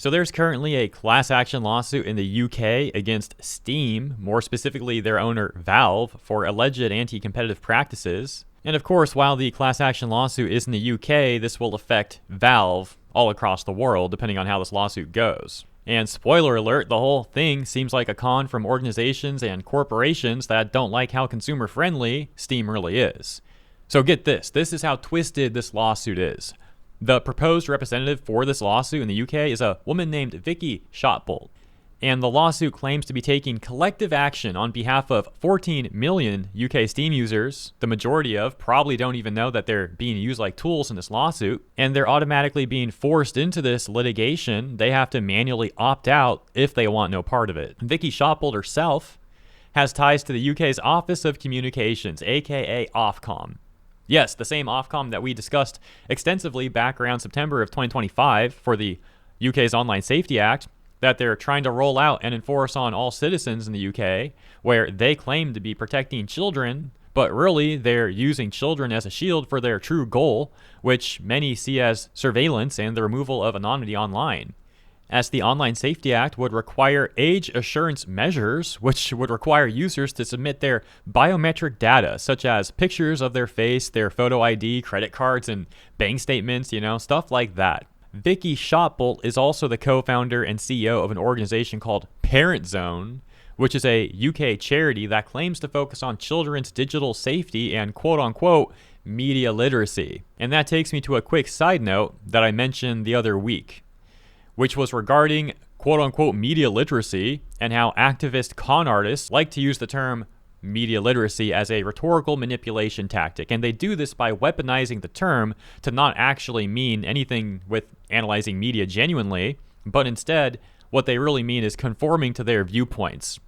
So there's currently a class action lawsuit in the UK against Steam, more specifically their owner Valve, for alleged anti-competitive practices. And of course, while the class action lawsuit is in the UK, this will affect Valve all across the world, depending on how this lawsuit goes. And spoiler alert, the whole thing seems like a con from organizations and corporations that don't like how consumer-friendly Steam really is. So get this is how twisted this lawsuit is. The proposed representative for this lawsuit in the UK is a woman named Vicki Shotbolt. And the lawsuit claims to be taking collective action on behalf of 14 million UK Steam users. The majority of probably don't even know that they're being used like tools in this lawsuit, and they're automatically being forced into this litigation. They have to manually opt out if they want no part of it. Vicki Shotbolt herself has ties to the UK's Office of Communications, aka OfCom. Yes, the same OfCom that we discussed extensively back around September of 2025 for the UK's Online Safety Act, that they're trying to roll out and enforce on all citizens in the UK, where they claim to be protecting children, but really they're using children as a shield for their true goal, which many see as surveillance and the removal of anonymity online. As the Online Safety Act would require age assurance measures, which would require users to submit their biometric data, such as pictures of their face, their photo ID, credit cards, and bank statements, stuff like that. Vicki Shotbolt is also the co-founder and CEO of an organization called Parent Zone, which is a UK charity that claims to focus on children's digital safety and quote-unquote media literacy. And that takes me to a quick side note that I mentioned the other week, which was regarding quote-unquote media literacy and how activist con artists like to use the term media literacy as a rhetorical manipulation tactic. And they do this by weaponizing the term to not actually mean anything with analyzing media genuinely, but instead what they really mean is conforming to their viewpoints.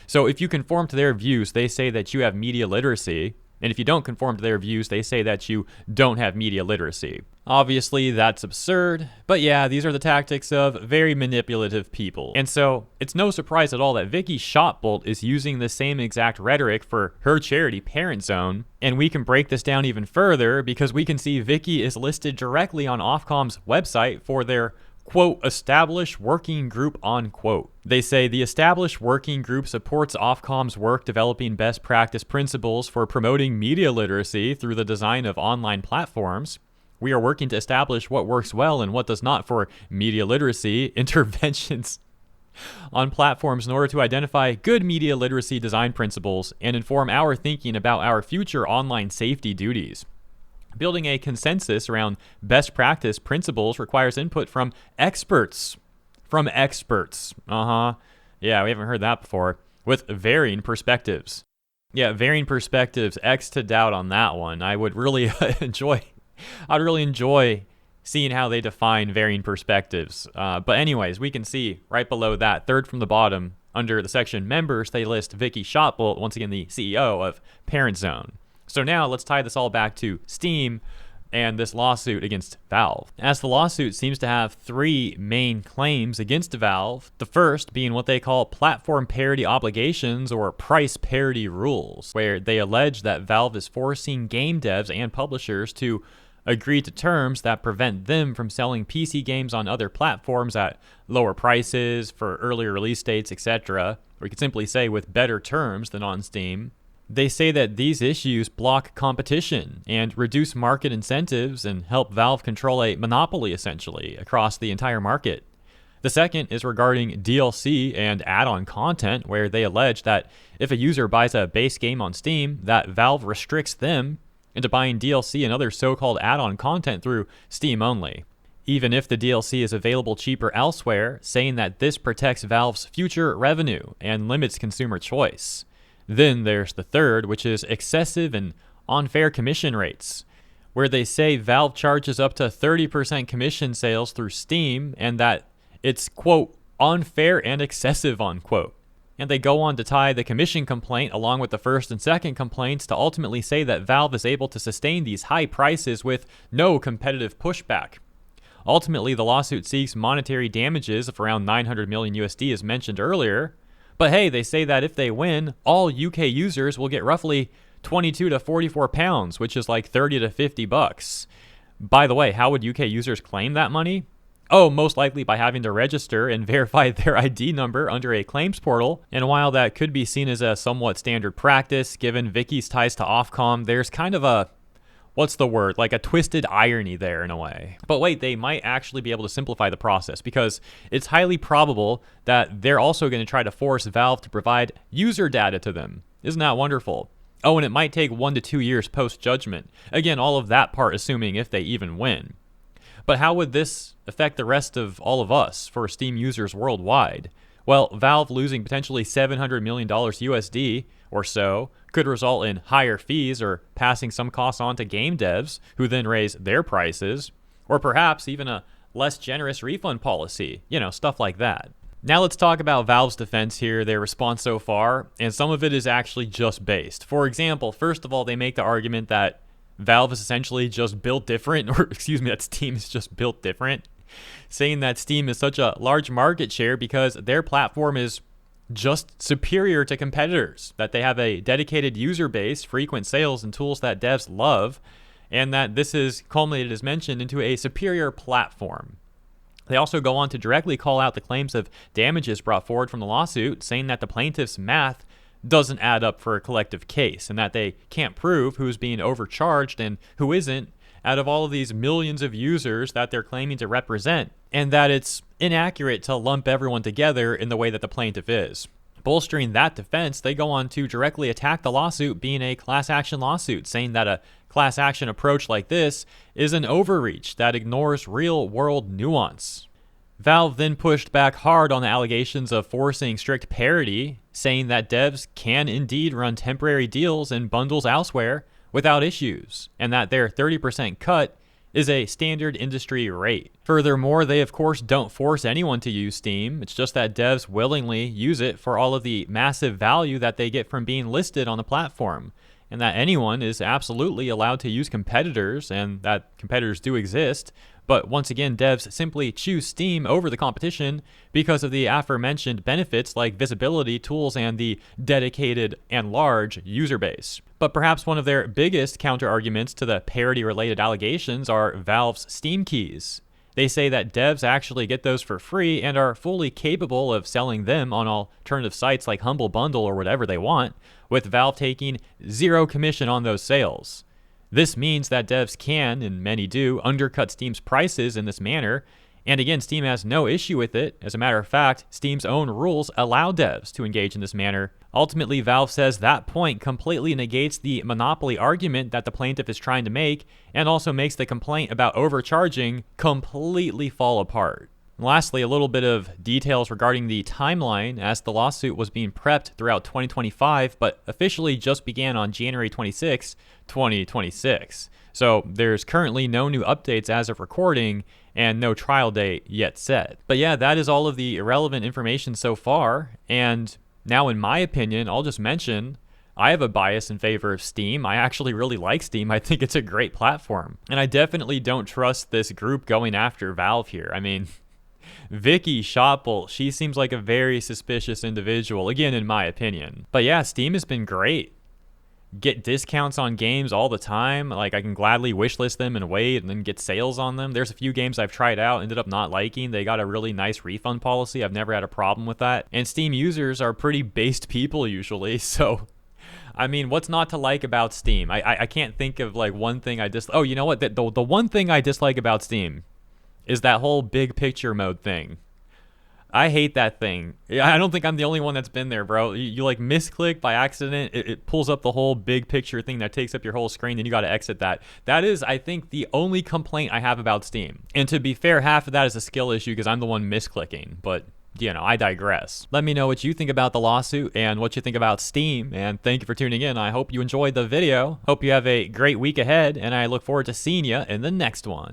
So if you conform to their views, they say that you have media literacy. And if you don't conform to their views, they say that you don't have media literacy. Obviously, that's absurd, but yeah, these are the tactics of very manipulative people. And so, it's no surprise at all that Vicki Shotbolt is using the same exact rhetoric for her charity, Parent Zone. And we can break this down even further because we can see Vicki is listed directly on OfCom's website for their quote, established working group, unquote. They say the established working group supports OfCom's work developing best practice principles for promoting media literacy through the design of online platforms. We are working to establish what works well and what does not for media literacy interventions on platforms in order to identify good media literacy design principles and inform our thinking about our future online safety duties. Building a consensus around best practice principles requires input from experts. Yeah, we haven't heard that before. With varying perspectives. Yeah, varying perspectives, X to doubt on that one. I would really enjoy seeing how they define varying perspectives. But anyways, we can see right below that, third from the bottom, under the section members, they list Vicki Shotbolt, once again the CEO of Parent Zone. So now let's tie this all back to Steam and this lawsuit against Valve. As the lawsuit seems to have three main claims against Valve, the first being what they call platform parity obligations or price parity rules, where they allege that Valve is forcing game devs and publishers to agree to terms that prevent them from selling PC games on other platforms at lower prices for earlier release dates, etc. Or you could simply say with better terms than on Steam. They say that these issues block competition and reduce market incentives and help Valve control a monopoly, essentially, across the entire market. The second is regarding DLC and add-on content, where they allege that if a user buys a base game on Steam, that Valve restricts them into buying DLC and other so-called add-on content through Steam only, even if the DLC is available cheaper elsewhere, saying that this protects Valve's future revenue and limits consumer choice. Then there's the third, which is excessive and unfair commission rates, where they say Valve charges up to 30% commission sales through Steam and that it's, quote, unfair and excessive, unquote. And they go on to tie the commission complaint along with the first and second complaints to ultimately say that Valve is able to sustain these high prices with no competitive pushback. Ultimately, the lawsuit seeks monetary damages of around 900 million USD as mentioned earlier. But hey, they say that if they win, all UK users will get roughly 22 to 44 pounds, which is like 30 to 50 bucks. By the way, how would UK users claim that money? Oh, most likely by having to register and verify their ID number under a claims portal. And while that could be seen as a somewhat standard practice, given Vicki's ties to OfCom, there's kind of a, what's the word, like a twisted irony there in a way. But wait, they might actually be able to simplify the process, because it's highly probable that they're also going to try to force Valve to provide user data to them. Isn't that wonderful? Oh, and it might take 1 to 2 years post-judgment. Again, all of that part assuming if they even win. But how would this affect the rest of all of us for Steam users worldwide? Well, Valve losing potentially $700 million USD or so could result in higher fees or passing some costs on to game devs who then raise their prices, or perhaps even a less generous refund policy, stuff like that. Now let's talk about Valve's defense here, their response so far, and some of it is actually just based. For example, first of all, they make the argument that Valve is essentially just built different, or excuse me, that Steam is just built different, saying that Steam is such a large market share because their platform is just superior to competitors, that they have a dedicated user base, frequent sales, and tools that devs love, and that this is culminated, as mentioned, into a superior platform. They also go on to directly call out the claims of damages brought forward from the lawsuit, saying that the plaintiff's math doesn't add up for a collective case, and that they can't prove who's being overcharged and who isn't out of all of these millions of users that they're claiming to represent, and that it's inaccurate to lump everyone together in the way that the plaintiff is. Bolstering that defense, they go on to directly attack the lawsuit being a class action lawsuit, saying that a class action approach like this is an overreach that ignores real world nuance. Valve then pushed back hard on the allegations of forcing strict parity, saying that devs can indeed run temporary deals and bundles elsewhere without issues, and that their 30% cut is a standard industry rate. Furthermore, they of course don't force anyone to use Steam. It's just that devs willingly use it for all of the massive value that they get from being listed on the platform, and that anyone is absolutely allowed to use competitors, and that competitors do exist. But once again, devs simply choose Steam over the competition because of the aforementioned benefits like visibility, tools, and the dedicated and large user base. But perhaps one of their biggest counter-arguments to the parity-related allegations are Valve's Steam keys. They say that devs actually get those for free and are fully capable of selling them on alternative sites like Humble Bundle or whatever they want, with Valve taking zero commission on those sales. This means that devs can, and many do, undercut Steam's prices in this manner, and again, Steam has no issue with it. As a matter of fact, Steam's own rules allow devs to engage in this manner. Ultimately, Valve says that point completely negates the monopoly argument that the plaintiff is trying to make, and also makes the complaint about overcharging completely fall apart. Lastly, a little bit of details regarding the timeline, as the lawsuit was being prepped throughout 2025, but officially just began on January 26, 2026. So there's currently no new updates as of recording, and no trial date yet set. But yeah, that is all of the irrelevant information so far, and now in my opinion, I'll just mention, I have a bias in favor of Steam. I actually really like Steam. I think it's a great platform. And I definitely don't trust this group going after Valve here. I mean, Vicki Shotbolt, she seems like a very suspicious individual, again, in my opinion. But yeah, Steam has been great. Get discounts on games all the time. Like, I can gladly wishlist them and wait and then get sales on them. There's a few games I've tried out, ended up not liking. They got a really nice refund policy. I've never had a problem with that. And Steam users are pretty based people usually, so I mean, what's not to like about Steam? I can't think of like one thing I dislike. Oh, you know what? The one thing I dislike about Steam is that whole big picture mode thing. I hate that thing. I don't think I'm the only one that's been there, bro. You like misclick by accident, it pulls up the whole big picture thing that takes up your whole screen, then you got to exit that. That is, I think, the only complaint I have about Steam. And to be fair, half of that is a skill issue because I'm the one misclicking, but you know, I digress. Let me know what you think about the lawsuit and what you think about Steam, and thank you for tuning in. I hope you enjoyed the video. Hope you have a great week ahead, and I look forward to seeing you in the next one.